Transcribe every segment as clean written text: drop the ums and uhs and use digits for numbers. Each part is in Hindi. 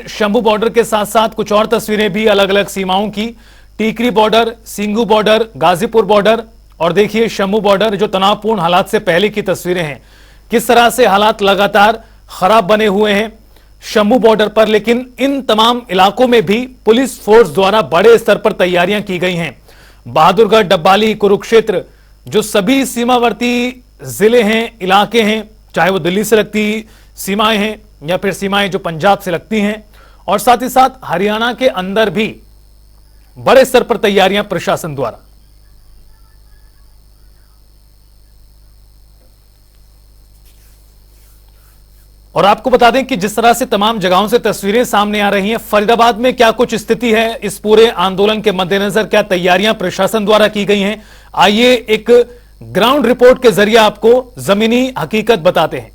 शंभू बॉर्डर के साथ साथ कुछ और तस्वीरें भी अलग अलग सीमाओं की। Tikri border, Singhu border, Ghazipur border और देखिए शंभू बॉर्डर, जो तनावपूर्ण हालात से पहले की तस्वीरें हैं। किस तरह से हालात लगातार खराब बने हुए हैं शंभू बॉर्डर पर, लेकिन इन तमाम इलाकों में भी पुलिस फोर्स द्वारा बड़े स्तर पर तैयारियां की गई हैं। बहादुरगढ़, डब्बाली, कुरुक्षेत्र, जो सभी सीमावर्ती जिले हैं, इलाके हैं, चाहे वो दिल्ली से लगती सीमाएं हैं या फिर सीमाएं जो पंजाब से लगती हैं, और साथ ही साथ हरियाणा के अंदर भी बड़े स्तर पर तैयारियां प्रशासन द्वारा। और आपको बता दें कि जिस तरह से तमाम जगहों से तस्वीरें सामने आ रही हैं, फरीदाबाद में क्या कुछ स्थिति है इस पूरे आंदोलन के मद्देनजर, क्या तैयारियां प्रशासन द्वारा की गई हैं, आइए एक ग्राउंड रिपोर्ट के जरिए आपको जमीनी हकीकत बताते हैं।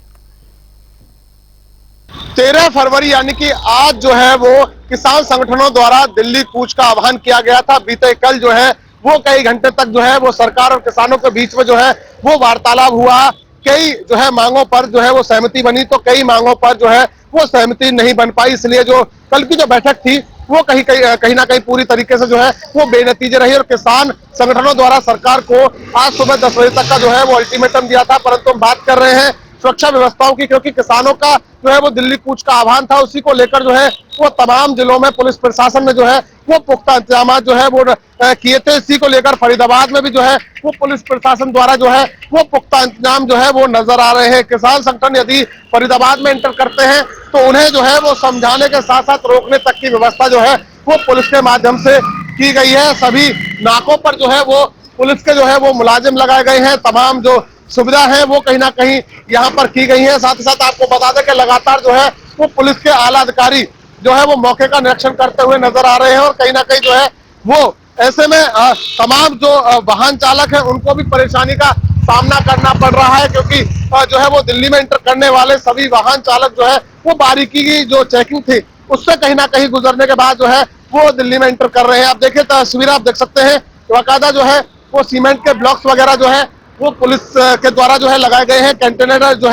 13 फरवरी यानी कि आज जो है वो किसान संगठनों द्वारा दिल्ली कूच का आह्वान किया गया था। बीते कल जो है वो कई घंटे तक जो है वो सरकार और किसानों के बीच में जो है वो वार्तालाप हुआ। कई जो है मांगों पर जो है वो सहमति बनी, तो कई मांगों पर जो है वो सहमति नहीं बन पाई। इसलिए जो कल की जो बैठक थी वो कहीं ना कहीं पूरी तरीके से जो है वो बेनतीजे रही और किसान संगठनों द्वारा सरकार को आज सुबह 10 बजे तक का जो है वो अल्टीमेटम दिया था। परंतु हम बात कर रहे हैं सुरक्षा व्यवस्थाओं की, क्योंकि किसानों का जो है वो दिल्ली कूच का आह्वान था। उसी को लेकर जो है वो तमाम जिलों में पुलिस प्रशासन ने जो है वो पुख्ता इंतजाम जो है वो किए थे। इसी को लेकर फरीदाबाद में भी जो है वो पुलिस प्रशासन द्वारा जो है वो पुख्ता इंतजाम जो है वो नजर आ रहे हैं। किसान संगठन यदि फरीदाबाद में एंटर करते हैं तो उन्हें जो है वो समझाने के साथ साथ रोकने तक की व्यवस्था जो है वो पुलिस के माध्यम से की गई है। सभी नाकों पर जो है वो पुलिस के जो है वो मुलाजिम लगाए गए हैं। तमाम जो सुविधा है वो कहीं ना कहीं यहाँ पर की गई है। साथ ही साथ आपको बता दें कि लगातार जो है वो पुलिस के आला अधिकारी जो है वो मौके का निरीक्षण करते हुए नजर आ रहे हैं। और कहीं ना कहीं जो है वो ऐसे में तमाम जो वाहन चालक है उनको भी परेशानी का सामना करना पड़ रहा है, क्योंकि जो है वो दिल्ली में एंटर करने वाले सभी वाहन चालक जो है वो बारीकी की जो चेकिंग थी उससे कहीं ना कहीं गुजरने के बाद जो है वो दिल्ली में एंटर कर रहे हैं। आप देखिए तस्वीर आप देख सकते हैं, बाकायदा जो है वो सीमेंट के ब्लॉक्स वगैरह जो है वो पुलिस के द्वारा जो है लगाए गए हैं। कंटेनर जो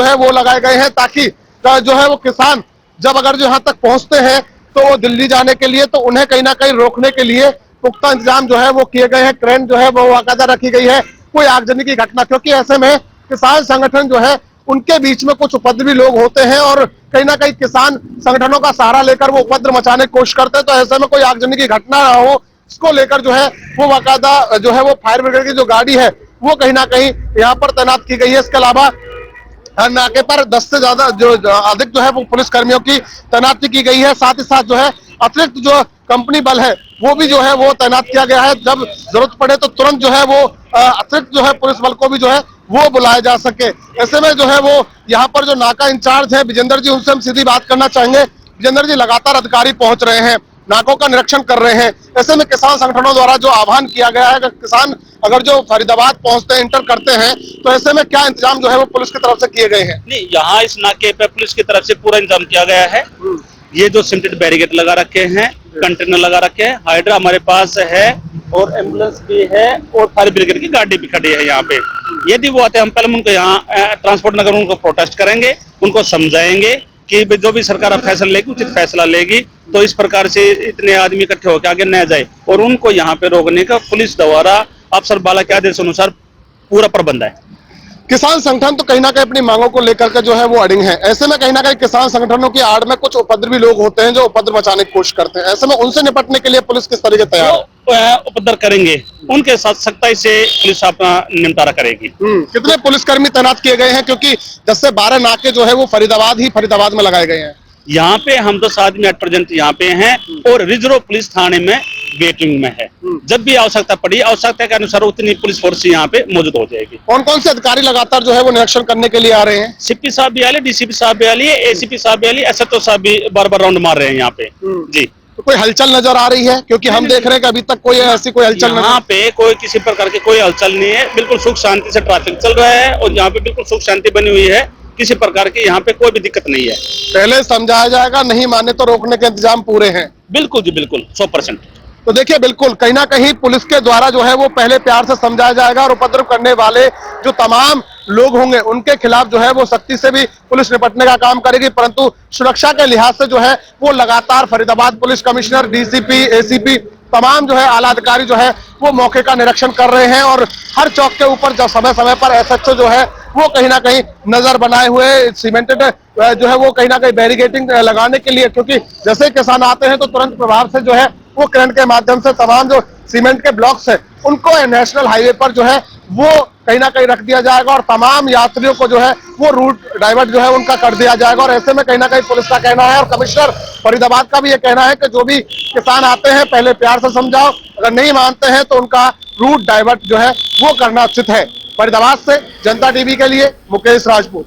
है वो लगाए गए हैं, ताकि जो है वो किसान जब अगर जो यहाँ तक पहुंचते हैं तो वो दिल्ली जाने के लिए तो उन्हें कहीं ना कहीं रोकने के लिए पुख्ता इंतजाम जो है वो किए गए हैं। ट्रेन जो है वो बाकायदा रखी गई है, कोई आगजनी की घटना, क्योंकि ऐसे में किसान संगठन जो है उनके बीच में कुछ उपद्रवी लोग होते हैं और कहीं ना कहीं किसान संगठनों का सहारा लेकर वो उपद्रव मचाने की कोशिश करते हैं। तो ऐसे में कोई आगजनी की घटना ना हो, इसको लेकर जो है वो बाकायदा जो है वो फायर ब्रिगेड की जो गाड़ी है वो कहीं ना कहीं यहाँ पर तैनात की गई है। इसके अलावा नाके पर 10 से ज्यादा जो अधिक जो है वो पुलिस कर्मियों की तैनाती की गई है। साथ ही साथ जो है अतिरिक्त जो कंपनी बल है वो भी जो है वो तैनात किया गया है। जब जरूरत पड़े तो तुरंत जो है वो अतिरिक्त जो है पुलिस बल को भी जो है वो बुलाया जा सके। ऐसे में जो है वो यहाँ पर जो नाका इंचार्ज है विजेंद्र जी, उनसे हम सीधी बात करना चाहेंगे। विजेंद्र जी, लगातार अधिकारी पहुंच रहे हैं, नाकों का निरीक्षण कर रहे हैं, ऐसे में किसान संगठनों द्वारा जो आह्वान किया गया है कि किसान अगर जो फरीदाबाद पहुंचते हैं, इंटर करते हैं, तो ऐसे में क्या इंतजाम जो है वो पुलिस की तरफ से किए गए हैं? नहीं, यहाँ इस नाके पे पुलिस की तरफ से पूरा इंतजाम किया गया है। ये जो सिमेंटेड बैरिकेड लगा रखे हैं, कंटेनर लगा रखे हैं, हाइड्रा हमारे पास है और एम्बुलेंस भी है और फायर ब्रिगेड की गाड़ी भी खड़ी है यहाँ पे। यदि वो आते हैं हम पहले उनको यहाँ ट्रांसपोर्ट नगर उनको प्रोटेस्ट करेंगे, उनको समझाएंगे कि जो भी सरकार फैसला लेगी उचित फैसला लेगी, तो इस प्रकार से इतने आदमी इकट्ठे होकर आगे न जाए। और उनको यहाँ पे रोकने का पुलिस द्वारा अफसर बाला के आदेश अनुसार पूरा प्रबंध है। किसान संगठन तो कहीं ना कहीं अपनी मांगों को लेकर के जो है वो अड़िग हैं। ऐसे में कहीं ना कहीं किसान संगठनों की आड़ में कुछ उपद्रवी लोग होते हैं जो उपद्रव मचाने की कोशिश करते हैं। ऐसे में उनसे निपटने के लिए पुलिस किस तरीके तैयार है? उपद्रव करेंगे, उनके साथ सख्ताई से पुलिस अपना निपटारा करेगी। कितने पुलिसकर्मी तैनात किए गए हैं, क्योंकि 10 से 12 नाके जो है वो फरीदाबाद में लगाए गए हैं? यहाँ पे हम 10 आदमी एट प्रेजेंट यहाँ पे हैं और रिजर्व पुलिस थाने में वेटिंग में है। जब भी आवश्यकता पड़ी, आवश्यकता के अनुसार उतनी पुलिस फोर्स यहाँ पे मौजूद हो जाएगी। कौन कौन से अधिकारी लगातार जो है वो निरीक्षण करने के लिए आ रहे हैं? सीपी साहब भी आ रहे, डीसीपी साहब भी आ रही है, एसीपी साहब भी आ रही है, एसएचओ साहब भी बार-बार राउंड मार रहे हैं यहाँ पे। जी, तो कोई हलचल नजर आ रही है? क्योंकि हम देख रहे हैं कि अभी तक कोई ऐसी कोई हलचल यहाँ पे कोई किसी प्रकार की कोई हलचल नहीं है। बिल्कुल सुख शांति से ट्रैफिक चल रहा है और यहाँ पे बिल्कुल सुख शांति बनी हुई है, किसी प्रकार की यहाँ पे कोई भी दिक्कत नहीं है। पहले समझाया जाएगा, नहीं माने तो रोकने के इंतजाम पूरे हैं? बिल्कुल जी, बिल्कुल 100%। तो देखिए, बिल्कुल कहीं ना कहीं पुलिस के द्वारा जो है वो पहले प्यार से समझाया जाएगा और उपद्रव करने वाले जो तमाम लोग होंगे उनके खिलाफ जो है वो सख्ती से भी पुलिस निपटने का काम करेगी, परंतु सुरक्षा के लिहाज से जो है वो लगातार Faridabad police commissioner, DCP, ACP, तमाम जो है आला अधिकारी जो है वो मौके का निरीक्षण कर रहे हैं और हर चौक के ऊपर जब समय समय पर एसएचओ जो है वो कहीं ना कहीं नजर बनाए हुए सीमेंटेड जो है वो कहीं ना कहीं बैरिकेटिंग लगाने के लिए, क्योंकि जैसे किसान आते हैं तो तुरंत प्रभाव से जो है वो क्रेन के माध्यम से तमाम जो सीमेंट के ब्लॉक्स है उनको नेशनल हाईवे पर जो है वो कहीं ना कहीं रख दिया जाएगा और तमाम यात्रियों को जो है वो रूट डाइवर्ट जो है उनका कर दिया जाएगा। और ऐसे में कहीं ना कहीं पुलिस का कहना है और कमिश्नर फरीदाबाद का भी ये कहना है कि जो भी किसान आते हैं पहले प्यार से समझाओ, अगर नहीं मानते हैं तो उनका रूट डाइवर्ट जो है वो करना उचित है। फरीदाबाद से जनता टीवी के लिए मुकेश राजपूत।